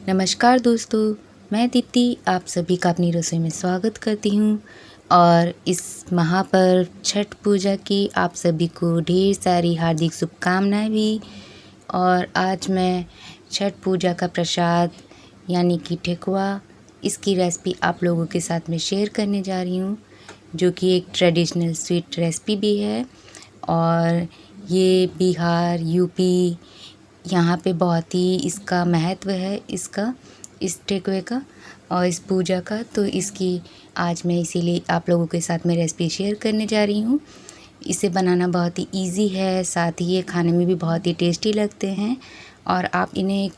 नमस्कार दोस्तों, मैं दीप्ति आप सभी का अपनी रसोई में स्वागत करती हूँ और इस महापर्व छठ पूजा की आप सभी को ढेर सारी हार्दिक शुभकामनाएं भी। और आज मैं छठ पूजा का प्रसाद यानी कि ठेकुआ, इसकी रेसिपी आप लोगों के साथ में शेयर करने जा रही हूँ, जो कि एक ट्रेडिशनल स्वीट रेसिपी भी है। और ये बिहार, यूपी, यहाँ पे बहुत ही इसका महत्व है, इस ठेकुए का और इस पूजा का। तो इसकी आज मैं इसीलिए आप लोगों के साथ में रेसिपी शेयर करने जा रही हूँ। इसे बनाना बहुत ही इजी है, साथ ही ये खाने में भी बहुत ही टेस्टी लगते हैं। और आप इन्हें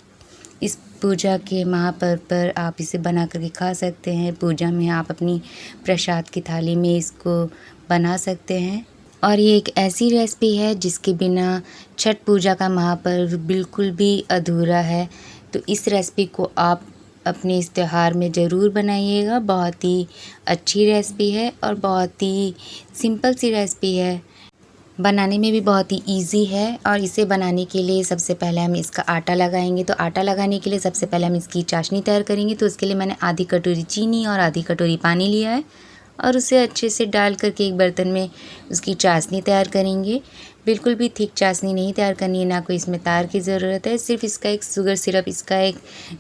इस पूजा के महापर्व पर आप इसे बना करके खा सकते हैं। पूजा में आप अपनी प्रसाद की थाली में इसको बना सकते हैं। और ये एक ऐसी रेसिपी है जिसके बिना छठ पूजा का महापर्व बिल्कुल भी अधूरा है। तो इस रेसिपी को आप अपने इस त्योहार में ज़रूर बनाइएगा। बहुत ही अच्छी रेसिपी है और बहुत ही सिंपल सी रेसिपी है, बनाने में भी बहुत ही इजी है। और इसे बनाने के लिए सबसे पहले हम इसका आटा लगाएंगे। तो आटा लगाने के लिए सबसे पहले हम इसकी चाशनी तैयार करेंगे। तो उसके लिए मैंने आधी कटोरी चीनी और आधी कटोरी पानी लिया है और उसे अच्छे से डाल करके एक बर्तन में उसकी चाशनी तैयार करेंगे। बिल्कुल भी थिक चाशनी नहीं तैयार करनी है, ना कोई इसमें तार की ज़रूरत है, सिर्फ इसका एक शुगर सिरप, इसका एक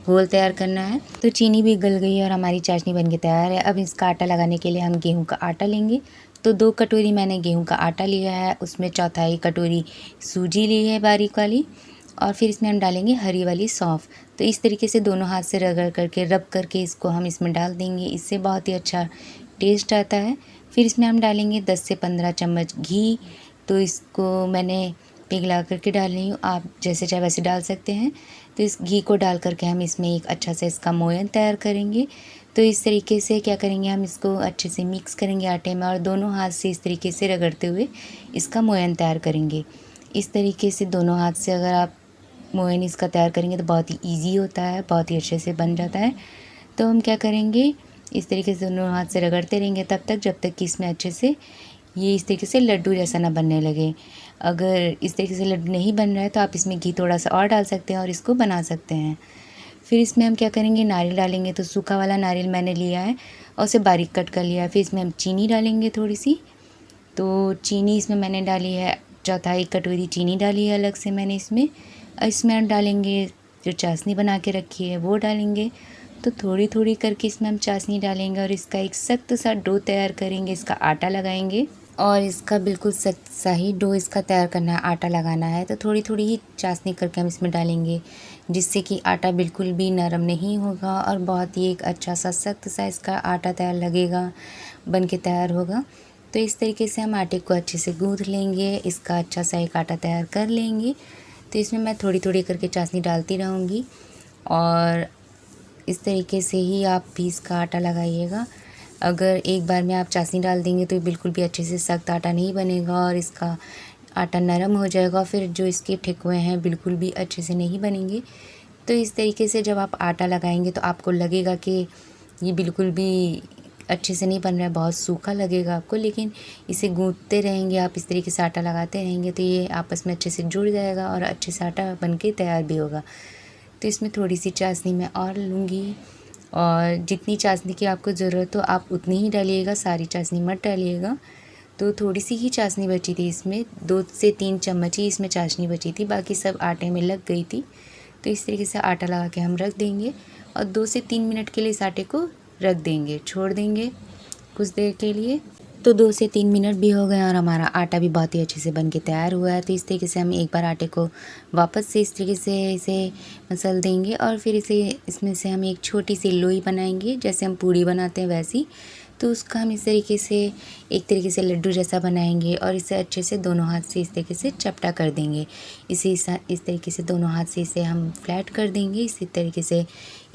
घोल तैयार करना है। तो चीनी भी गल गई है और हमारी चाशनी बन के तैयार है। अब इसका आटा लगाने के लिए हम गेहूं का आटा लेंगे। तो 2 कटोरी मैंने गेहूं का आटा लिया है, उसमें चौथाई कटोरी सूजी ली है बारीक वाली, और फिर इसमें हम डालेंगे हरी वाली सौंफ। तो इस तरीके से दोनों हाथ से रगड़ करके रब करके इसको हम इसमें डाल देंगे, इससे बहुत ही अच्छा टेस्ट आता है। फिर इसमें हम डालेंगे 10 से 15 चम्मच घी। तो इसको मैंने पिघला करके डाल रही हूँ, आप जैसे चाहे वैसे डाल सकते हैं। तो इस घी को डाल करके हम इसमें एक अच्छा सा इसका मोयन तैयार करेंगे। तो इस तरीके से क्या करेंगे, हम इसको अच्छे से मिक्स करेंगे आटे में और दोनों हाथ से इस तरीके से रगड़ते हुए इसका मोयन तैयार करेंगे। इस तरीके से दोनों हाथ से अगर आप मोयन इसका तैयार करेंगे तो बहुत ही ईजी होता है, बहुत ही अच्छे से बन जाता है। तो हम क्या करेंगे, इस तरीके से दोनों हाथ से रगड़ते रहेंगे तब तक जब तक कि इसमें अच्छे से ये इस तरीके से लड्डू जैसा ना बनने लगे। अगर इस तरीके से लड्डू नहीं बन रहा है तो आप इसमें घी थोड़ा सा और डाल सकते हैं और इसको बना सकते हैं। फिर इसमें हम क्या करेंगे, नारियल डालेंगे। तो सूखा वाला नारियल मैंने लिया है और उसे बारीक कट कर लिया है। फिर इसमें हम चीनी डालेंगे थोड़ी सी। तो चीनी इसमें मैंने डाली है, चौथाई कटोरी चीनी डाली है अलग से मैंने इसमें हम डालेंगे जो चाशनी बना के रखी है वो डालेंगे। तो थोड़ी थोड़ी करके इसमें हम चाशनी डालेंगे और इसका एक सख्त सा डो तैयार करेंगे, इसका आटा लगाएंगे और इसका बिल्कुल सख्त सा ही डो इसका तैयार करना है, आटा लगाना है। तो थोड़ी थोड़ी ही चाशनी करके हम इसमें डालेंगे, जिससे कि आटा बिल्कुल भी नरम नहीं होगा और बहुत ही एक अच्छा सा सख्त सा इसका आटा तैयार लगेगा, बन के तैयार होगा। तो इस तरीके से हम आटे को अच्छे से गूँथ लेंगे, इसका अच्छा सा एक आटा तैयार कर लेंगे। तो इसमें मैं थोड़ी थोड़ी करके चाशनी डालती रहूँगी और इस तरीके से ही आप भी इसका आटा लगाइएगा। अगर एक बार में आप चाशनी डाल देंगे तो बिल्कुल भी अच्छे से सख्त आटा नहीं बनेगा और इसका आटा नरम हो जाएगा, फिर जो इसके ठेकुए हैं बिल्कुल भी अच्छे से नहीं बनेंगे। तो इस तरीके से जब आप आटा लगाएंगे तो आपको लगेगा कि ये बिल्कुल भी अच्छे से नहीं बन रहा है, बहुत सूखा लगेगा आपको, लेकिन इसे गूँथते रहेंगे आप, इस तरीके से आटा लगाते रहेंगे तो ये आपस में अच्छे से जुड़ जाएगा और अच्छे से आटा बन के तैयार भी होगा। तो इसमें थोड़ी सी चाशनी मैं और लूँगी और जितनी चाशनी की आपको ज़रूरत हो आप उतनी ही डालिएगा, सारी चाशनी मत डालिएगा। तो थोड़ी सी ही चाशनी बची थी इसमें, 2 से 3 चम्मच ही इसमें चाशनी बची थी, बाकी सब आटे में लग गई थी। तो इस तरीके से आटा लगा के हम रख देंगे और 2 से 3 मिनट के लिए इस आटे को रख देंगे, छोड़ देंगे कुछ देर के लिए। तो 2 से 3 मिनट भी हो गए और हमारा आटा भी बहुत ही अच्छे से बन के तैयार हुआ है। तो इस तरीके से हम एक बार आटे को वापस से इस तरीके से इसे मसल देंगे और फिर इसमें से हम एक छोटी सी लोई बनाएंगे, जैसे हम पूड़ी बनाते हैं वैसी। तो उसका हम इस तरीके से एक तरीके से लड्डू जैसा बनाएंगे और इसे अच्छे से दोनों हाथ से इस तरीके से चपटा कर देंगे। इस तरीके से दोनों हाथ से इसे हम फ्लैट कर देंगे। इसी तरीके से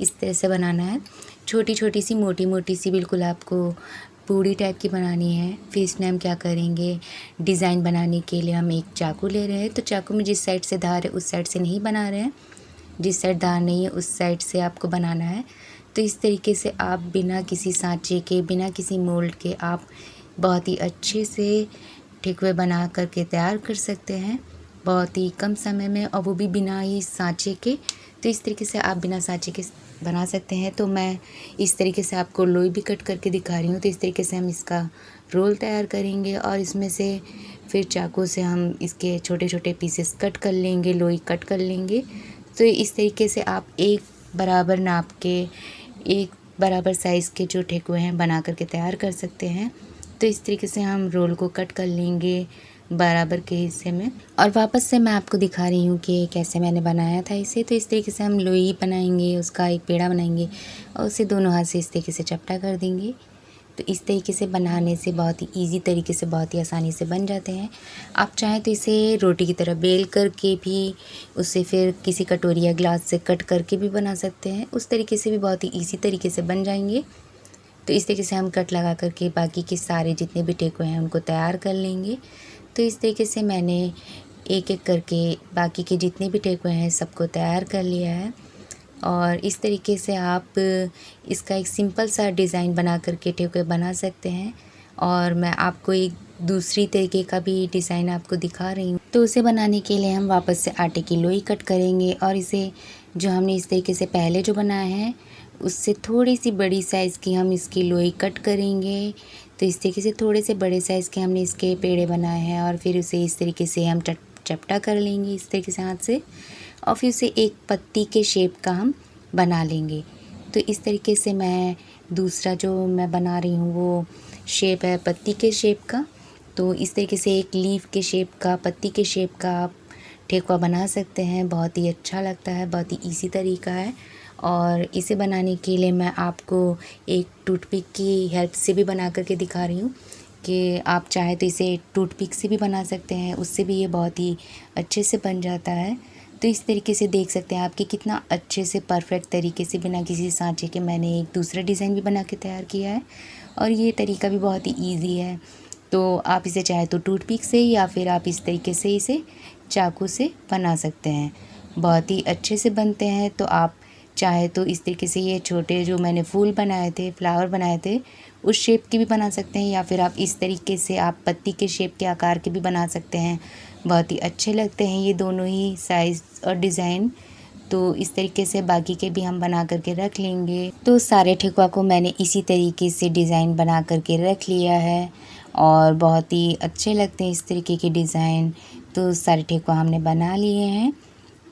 इस तरह से बनाना है, छोटी छोटी सी मोटी मोटी सी बिल्कुल आपको पूड़ी टाइप की बनानी है। फिर इसमें हम क्या करेंगे, डिज़ाइन बनाने के लिए हम एक चाकू ले रहे हैं। तो चाकू में जिस साइड से धार है उस साइड से नहीं बना रहे हैं, जिस साइड धार नहीं है उस साइड से आपको बनाना है। तो इस तरीके से आप बिना किसी सांचे के, बिना किसी मोल्ड के आप बहुत ही अच्छे से ठेकुए बना करके तैयार कर सकते हैं, बहुत ही कम समय में, और वो भी बिना ही सांचे के। तो इस तरीके से आप बिना सांचे के बना सकते हैं। तो मैं इस तरीके से आपको लोई भी कट करके दिखा रही हूँ। तो इस तरीके से हम इसका रोल तैयार करेंगे और इसमें से फिर चाकू से हम इसके छोटे छोटे पीसेस कट कर लेंगे, लोई कट कर लेंगे। तो इस तरीके से आप एक बराबर नाप के, एक बराबर साइज़ के जो ठेकुए हैं बना करके तैयार कर सकते हैं। तो इस तरीके से हम रोल को कट कर लेंगे बराबर के हिस्से में। और वापस से मैं आपको दिखा रही हूँ कि कैसे मैंने बनाया था इसे। तो इस तरीके से हम लोई बनाएंगे, उसका एक पेड़ा बनाएंगे और उसे दोनों हाथ से इस तरीके से चपटा कर देंगे। तो इस तरीके से बनाने से बहुत ही ईज़ी तरीके से, बहुत ही आसानी से बन जाते हैं। आप चाहें तो इसे रोटी की तरह बेल करके भी, उसे फिर किसी कटोरी या ग्लास से कट करके भी बना सकते हैं। उस तरीके से भी बहुत ही ईज़ी तरीके से बन जाएंगे। तो इस तरीके से हम कट लगा करके बाकी के सारे जितने भी ठेकुए हैं उनको तैयार कर लेंगे। तो इस तरीके से मैंने एक एक करके बाकी के जितने भी ठेकुए हैं सबको तैयार कर लिया है। और इस तरीके से आप इसका एक सिंपल सा डिज़ाइन बना करके ठेकुए बना सकते हैं। और मैं आपको एक दूसरी तरीके का भी डिज़ाइन आपको दिखा रही हूँ। तो उसे बनाने के लिए हम वापस से आटे की लोई कट करेंगे और इसे जो हमने इस तरीके से पहले जो बनाया है उससे थोड़ी सी बड़ी साइज़ की हम इसकी लोई कट करेंगे। तो इस तरीके से थोड़े से बड़े साइज़ के हमने इसके पेड़े बनाए हैं और फिर उसे इस तरीके से हम चपटा कर लेंगे इस तरीके से हाथ से, और फिर उसे एक पत्ती के शेप का हम बना लेंगे। तो इस तरीके से मैं दूसरा जो मैं बना रही हूँ वो शेप है पत्ती के शेप का। तो इस तरीके से एक लीफ के शेप का, पत्ती के शेप का आप ठेकुआ बना सकते हैं। बहुत ही अच्छा लगता है, बहुत ही ईज़ी तरीका है। और इसे बनाने के लिए मैं आपको एक टूथपिक की हेल्प से भी बना करके दिखा रही हूँ कि आप चाहे तो इसे टूथपिक से भी बना सकते हैं, उससे भी ये बहुत ही अच्छे से बन जाता है। तो इस तरीके से देख सकते हैं आप कि कितना अच्छे से परफेक्ट तरीके से बिना किसी सांचे के मैंने एक दूसरा डिज़ाइन भी बना के तैयार किया है। और ये तरीका भी बहुत ही ईज़ी है। तो आप इसे चाहे तो टूथपिक से या फिर आप इस तरीके से इसे चाकू से बना सकते हैं, बहुत ही अच्छे से बनते हैं। तो आप चाहे तो इस तरीके से ये छोटे जो मैंने फूल बनाए थे, फ्लावर बनाए थे, उस शेप के भी बना सकते हैं, या फिर आप इस तरीके से आप पत्ती के शेप के आकार के भी बना सकते हैं। बहुत ही अच्छे लगते हैं ये दोनों ही साइज़ और डिज़ाइन। तो इस तरीके से बाकी के भी हम बना करके रख लेंगे। तो सारे ठेकुआ को मैंने इसी तरीके से डिज़ाइन बना करके रख लिया है और बहुत ही अच्छे लगते हैं इस तरीके के डिज़ाइन। तो सारे ठेकुआ हमने बना लिए हैं।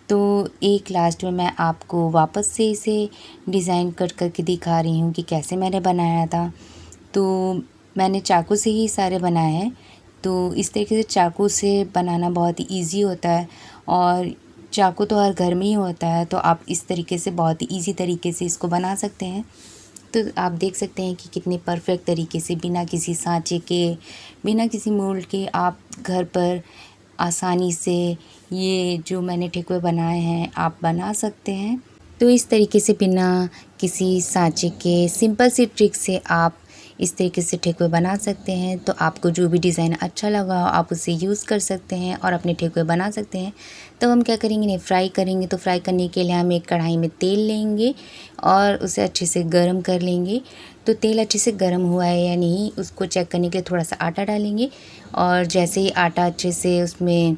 तो एक लास्ट में मैं आपको वापस से इसे डिज़ाइन कट करके दिखा रही हूँ कि कैसे मैंने बनाया था। तो मैंने चाकू से ही सारे बनाए हैं। तो इस तरीके से चाकू से बनाना बहुत ही ईज़ी होता है और चाकू तो हर घर में ही होता है। तो आप इस तरीके से बहुत ही ईज़ी तरीके से इसको बना सकते हैं। तो आप देख सकते हैं कि कितने परफेक्ट तरीके से बिना किसी सांचे के, बिना किसी मोल्ड के आप घर पर आसानी से ये जो मैंने ठेकुए बनाए हैं आप बना सकते हैं। तो इस तरीके से बिना किसी सांचे के सिंपल सी ट्रिक से आप इस तरीके से ठेकुए बना सकते हैं। तो आपको जो भी डिज़ाइन अच्छा लगा आप उसे यूज़ कर सकते हैं और अपने ठेकुए बना सकते हैं। तो हम क्या करेंगे, इन्हें फ्राई करेंगे। तो फ्राई करने के लिए हम एक कढ़ाई में तेल लेंगे और उसे अच्छे से गर्म कर लेंगे। तो तेल अच्छे से गर्म हुआ है या नहीं उसको चेक करने के लिए थोड़ा सा आटा डालेंगे और जैसे ही आटा अच्छे से उसमें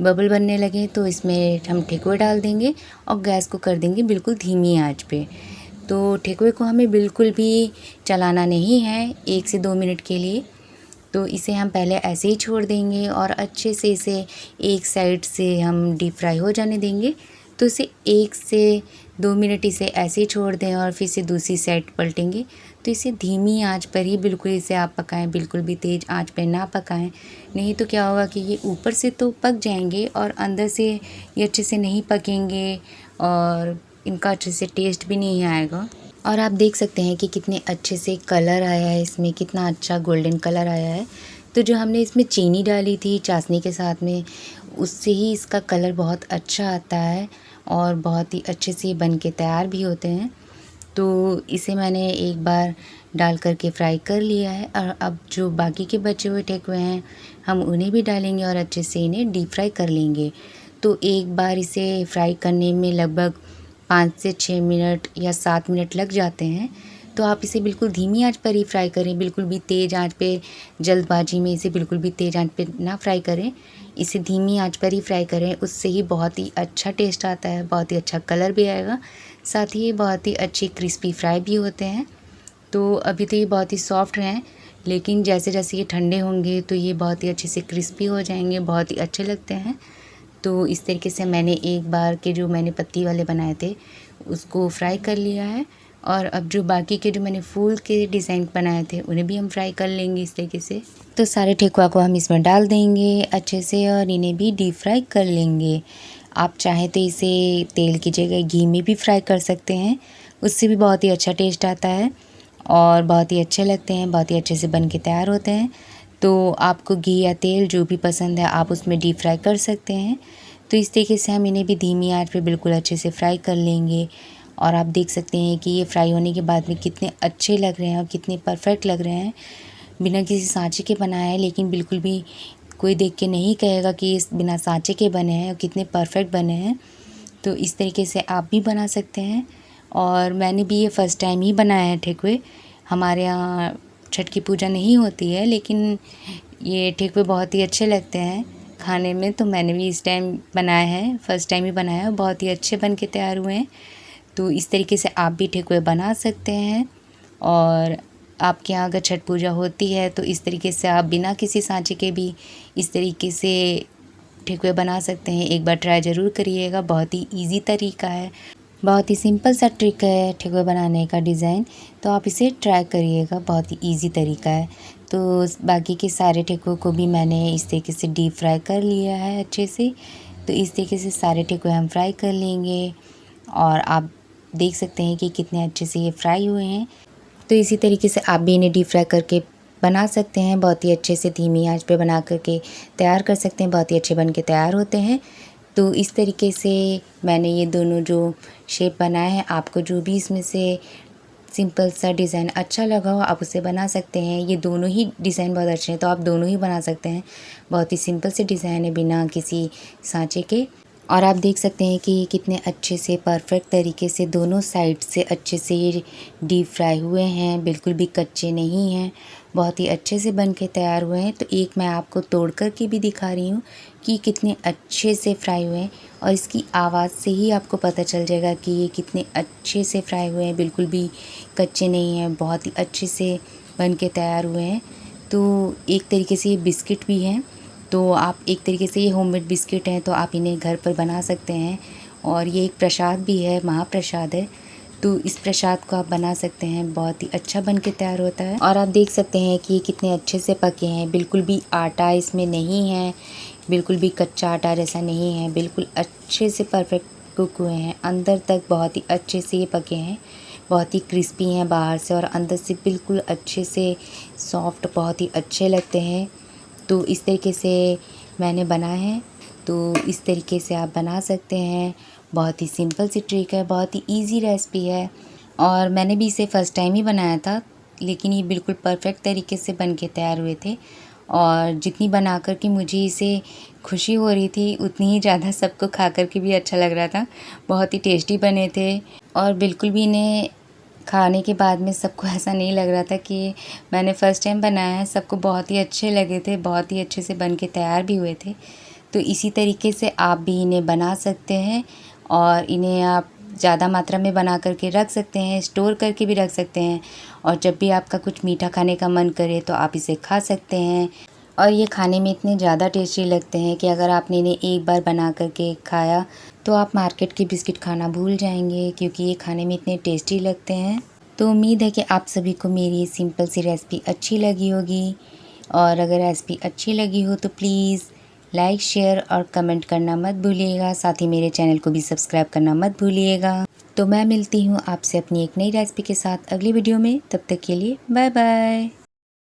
बबल बनने लगे तो इसमें हम ठेकुए डाल देंगे और गैस को कर देंगे बिल्कुल धीमी आंच पे। तो ठेकुए को हमें बिल्कुल भी चलाना नहीं है 1 से 2 मिनट के लिए। तो इसे हम पहले ऐसे ही छोड़ देंगे और अच्छे से इसे एक साइड से हम डीप फ्राई हो जाने देंगे। तो इसे 1 से 2 मिनट इसे ऐसे ही छोड़ दें और फिर से दूसरी साइड पलटेंगे। तो इसे धीमी आंच पर ही बिल्कुल इसे आप पकाएं, बिल्कुल भी तेज़ आंच पर ना पकाएं, नहीं तो क्या होगा कि ये ऊपर से तो पक जाएंगे और अंदर से ये अच्छे से नहीं पकेंगे और इनका अच्छे से टेस्ट भी नहीं आएगा। और आप देख सकते हैं कि कितने अच्छे से कलर आया है इसमें, कितना अच्छा गोल्डन कलर आया है। तो जो हमने इसमें चीनी डाली थी चाशनी के साथ में, उससे ही इसका कलर बहुत अच्छा आता है और बहुत ही अच्छे से बन के तैयार भी होते हैं। तो इसे मैंने एक बार डाल करके फ्राई कर लिया है और अब जो बाकी के बचे हुए ठेकुए हैं हम उन्हें भी डालेंगे और अच्छे से इन्हें डीप फ्राई कर लेंगे। तो एक बार इसे फ्राई करने में लगभग 5 से 6 मिनट या 7 मिनट लग जाते हैं। तो आप इसे बिल्कुल धीमी आंच पर ही फ्राई करें, बिल्कुल भी तेज़ आंच पे, जल्दबाजी में इसे बिल्कुल भी तेज़ आंच पे ना फ्राई करें, इसे धीमी आंच पर ही फ्राई करें, उससे ही बहुत ही अच्छा टेस्ट आता है, बहुत ही अच्छा कलर भी आएगा, साथ ही ये बहुत ही अच्छी क्रिस्पी फ्राई भी होते हैं। तो अभी तो ये बहुत ही सॉफ्ट हैं, लेकिन जैसे जैसे ये ठंडे होंगे तो ये बहुत ही अच्छे से क्रिस्पी हो जाएंगे, बहुत ही अच्छे लगते हैं। तो इस तरीके से मैंने एक बार के जो मैंने पत्ती वाले बनाए थे उसको फ्राई कर लिया है, और अब जो बाकी के जो मैंने फूल के डिज़ाइन बनाए थे उन्हें भी हम फ्राई कर लेंगे इस तरीके से। तो सारे ठेकुआ को हम इसमें डाल देंगे अच्छे से और इन्हें भी डीप फ्राई कर लेंगे। आप चाहें तो इसे तेल की जगह घी में भी फ्राई कर सकते हैं, उससे भी बहुत ही अच्छा टेस्ट आता है और बहुत ही अच्छे लगते हैं, बहुत ही अच्छे से बन के तैयार होते हैं। तो आपको घी या तेल जो भी पसंद है आप उसमें डीप फ्राई कर सकते हैं। तो इस तरीके से हम इन्हें भी धीमी आंच पे बिल्कुल अच्छे से फ्राई कर लेंगे, और आप देख सकते हैं कि ये फ्राई होने के बाद में कितने अच्छे लग रहे हैं और कितने परफेक्ट लग रहे हैं। बिना किसी सांचे के बनाया है, लेकिन बिल्कुल भी कोई देख के नहीं कहेगा कि इस बिना सांचे के बने हैं और कितने परफेक्ट बने हैं। तो इस तरीके से आप भी बना सकते हैं, और मैंने भी ये फ़र्स्ट टाइम ही बनाया है ठेकुए। हमारे यहाँ छठ की पूजा नहीं होती है, लेकिन ये ठेकुए बहुत ही अच्छे लगते हैं खाने में, तो मैंने भी इस टाइम बनाया है, फ़र्स्ट टाइम ही बनाया है, बहुत ही अच्छे बन के तैयार हुए हैं। तो इस तरीके से आप भी ठेकुए बना सकते हैं, और आपके यहाँ अगर छठ पूजा होती है तो इस तरीके से आप बिना किसी सांचे के भी इस तरीके से ठेकुए बना सकते हैं। एक बार ट्राई ज़रूर करिएगा, बहुत ही ईज़ी तरीका है, बहुत ही सिंपल सा ट्रिक है ठेकुए बनाने का डिज़ाइन, तो आप इसे ट्राई करिएगा, बहुत ही ईज़ी तरीका है। तो बाकी के सारे ठेकुए को भी मैंने इस तरीके से डीप फ्राई कर लिया है अच्छे से। तो इस तरीके से सारे ठेकुए हम फ्राई कर लेंगे, और आप देख सकते हैं कि कितने अच्छे से ये फ्राई हुए हैं। तो इसी तरीके से आप भी इन्हें डीप फ्राई करके बना सकते हैं, बहुत ही अच्छे से धीमी आंच पे बना करके तैयार कर सकते हैं, बहुत ही अच्छे बन के तैयार होते हैं। तो इस तरीके से मैंने ये दोनों जो शेप बनाए हैं, आपको जो भी इसमें से सिंपल सा डिज़ाइन अच्छा लगा हो आप उसे बना सकते हैं। ये दोनों ही डिज़ाइन बहुत अच्छे हैं, तो आप दोनों ही बना सकते हैं। बहुत ही सिंपल से डिज़ाइन है बिना किसी सांचे के, और आप देख सकते हैं कि कितने अच्छे से परफेक्ट तरीके से दोनों साइड से अच्छे से ये डीप फ्राई हुए हैं, बिल्कुल भी कच्चे नहीं हैं, बहुत ही अच्छे से बन के तैयार हुए हैं। तो एक मैं आपको तोड़ कर के भी दिखा रही हूँ कि कितने अच्छे से फ्राई हुए हैं, और इसकी आवाज़ से ही आपको पता चल जाएगा कि ये कितने अच्छे से फ्राई हुए हैं, बिल्कुल भी कच्चे नहीं हैं, बहुत ही अच्छे से बन के तैयार हुए हैं। तो एक तरीके से ये बिस्किट भी हैं, तो आप एक तरीके से ये होममेड बिस्किट हैं, तो आप इन्हें घर पर बना सकते हैं, और ये एक प्रसाद भी है, महाप्रसाद है। तो इस प्रसाद को आप बना सकते हैं, बहुत ही अच्छा बन के तैयार होता है। और आप देख सकते हैं कि ये कितने अच्छे से पके हैं, बिल्कुल भी आटा इसमें नहीं है, बिल्कुल भी कच्चा आटा जैसा नहीं है, बिल्कुल अच्छे से परफेक्ट कुक हुए हैं, अंदर तक बहुत ही अच्छे से ये पके हैं, बहुत ही क्रिस्पी हैं बाहर से और अंदर से बिल्कुल अच्छे से सॉफ्ट, बहुत ही अच्छे लगते हैं। तो इस तरीके से मैंने बनाए हैं, तो इस तरीके से आप बना सकते हैं। बहुत ही सिंपल सी ट्रिक है, बहुत ही इजी रेसिपी है, और मैंने भी इसे फ़र्स्ट टाइम ही बनाया था, लेकिन ये बिल्कुल परफेक्ट तरीके से बन के तैयार हुए थे। और जितनी बना कर के मुझे इसे खुशी हो रही थी, उतनी ही ज़्यादा सबको खा कर के भी अच्छा लग रहा था। बहुत ही टेस्टी बने थे, और बिल्कुल भी इन्हें खाने के बाद में सबको ऐसा नहीं लग रहा था कि मैंने फ़र्स्ट टाइम बनाया है, सबको बहुत ही अच्छे लगे थे, बहुत ही अच्छे से बन के तैयार भी हुए थे। तो इसी तरीके से आप भी इन्हें बना सकते हैं, और इन्हें आप ज़्यादा मात्रा में बना करके रख सकते हैं, स्टोर करके भी रख सकते हैं, और जब भी आपका कुछ मीठा खाने का मन करे तो आप इसे खा सकते हैं। और ये खाने में इतने ज़्यादा टेस्टी लगते हैं कि अगर आपने इन्हें एक बार बना करके खाया तो आप मार्केट के बिस्किट खाना भूल जाएंगे, क्योंकि ये खाने में इतने टेस्टी लगते हैं। तो उम्मीद है कि आप सभी को मेरी ये सिंपल सी रेसिपी अच्छी लगी होगी, और अगर रेसिपी अच्छी लगी हो तो प्लीज़ लाइक, शेयर और कमेंट करना मत भूलिएगा, साथ ही मेरे चैनल को भी सब्सक्राइब करना मत भूलिएगा। तो मैं मिलती हूँ आपसे अपनी एक नई रेसिपी के साथ अगली वीडियो में, तब तक के लिए बाय बाय।